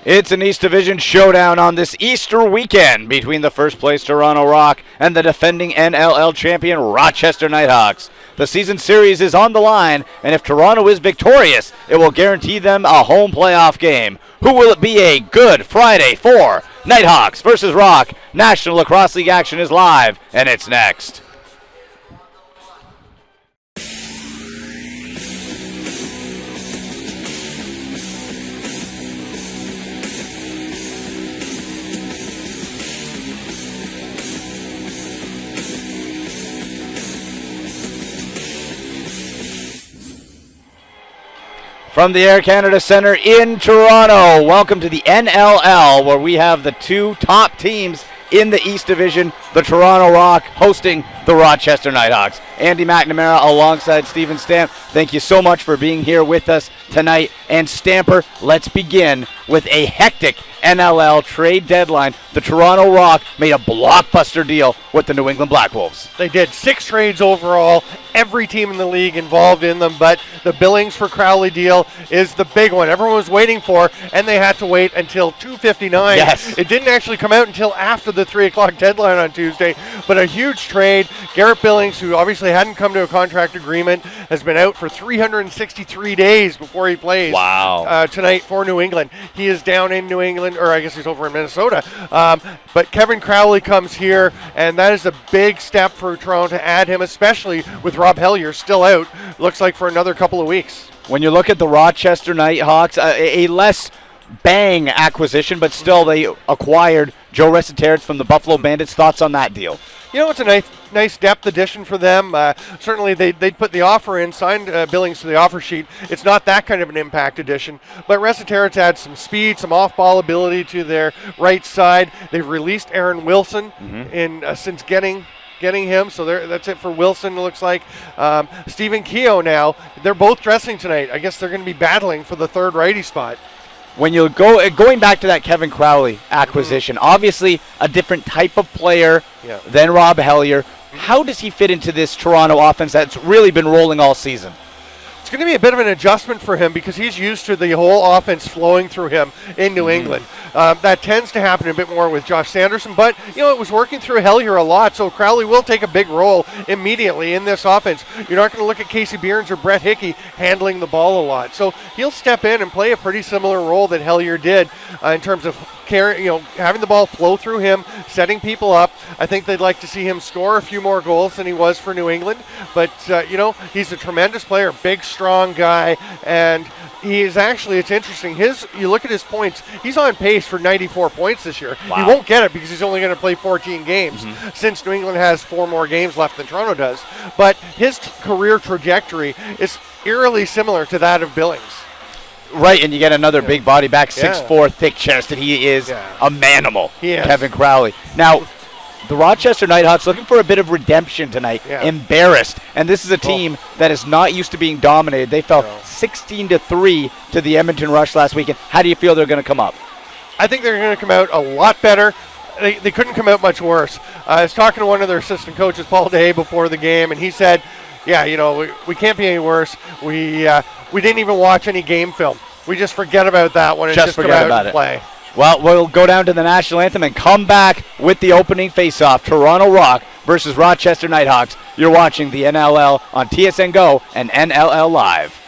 It's an East Division showdown on this Easter weekend between the first place Toronto Rock and the defending NLL champion Rochester Knighthawks. The season series is on the line, and if Toronto is victorious, it will guarantee them a home playoff game. Who will it be a good Friday for? Knighthawks versus Rock. National Lacrosse League action is live, and it's next. From the Air Canada Centre in Toronto, welcome to the NLL, where we have the two top teams in the East Division, the Toronto Rock hosting the Rochester Knighthawks. Andy McNamara alongside Steven Stamp. Thank you so much for being here with us tonight. And Stamper, let's begin with a hectic NLL trade deadline. The Toronto Rock made a blockbuster deal with the New England Black Wolves. They did 6 trades overall, every team in the league involved in them, but the Billings for Crowley deal is the big one everyone was waiting for, and they had to wait until 2:59. Yes. It didn't actually come out until after the 3 o'clock deadline on Tuesday, but a huge trade. Garrett Billings, who obviously hadn't come to a contract agreement, has been out for 363 days before he plays tonight for New England. He is down in New England, or I guess he's over in Minnesota. But Kevin Crowley comes here, and that is a big step for Toronto to add him, especially with Rob Hellyer still out, looks like for another couple of weeks. When you look at the Rochester Knighthawks, a less bang acquisition, but still they acquired Joe Resiteritz from the Buffalo Bandits. Thoughts on that deal? You know, it's a nice depth addition for them. Certainly they'd put the offer in, signed Billings to the offer sheet. It's not that kind of an impact addition, but Resiteritz adds some speed, some off-ball ability to their right side. They've released Aaron Wilson since getting him, so that's it for Wilson, it looks like. Stephen Keogh now, they're both dressing tonight. I guess they're going to be battling for the third righty spot. When you going back to that Kevin Crowley acquisition, obviously a different type of player than Rob Hellyer. How does he fit into this Toronto offense that's really been rolling all season? It's going to be a bit of an adjustment for him because he's used to the whole offense flowing through him in New England. That tends to happen a bit more with Josh Sanderson, but it was working through Hellyer a lot, so Crowley will take a big role immediately in this offense. You're not going to look at Casey Behrens or Brett Hickey handling the ball a lot, so he'll step in and play a pretty similar role that Hellyer did in terms of having the ball flow through him, setting people up. I think they'd like to see him score a few more goals than he was for New England, but he's a tremendous player, big, strong guy, and he is actually, it's interesting, you look at his points, he's on pace for 94 points this year. Wow. He won't get it because he's only going to play 14 games since New England has 4 more games left than Toronto does. But his career trajectory is eerily similar to that of Billings. Right, and you get another big body back, 6'4", thick-chested. He is a manimal, Kevin Crowley. Now, the Rochester Knighthawks looking for a bit of redemption tonight, embarrassed. And this is a team that is not used to being dominated. They fell 16-3 to the Edmonton Rush last weekend. How do you feel they're going to come up? I think they're going to come out a lot better. They couldn't come out much worse. I was talking to one of their assistant coaches, Paul Day, before the game, and he said, we can't be any worse. We didn't even watch any game film. We just forget about that one and just come out and play. Well, we'll go down to the national anthem and come back with the opening face-off. Toronto Rock versus Rochester Knighthawks. You're watching the NLL on TSN Go and NLL Live.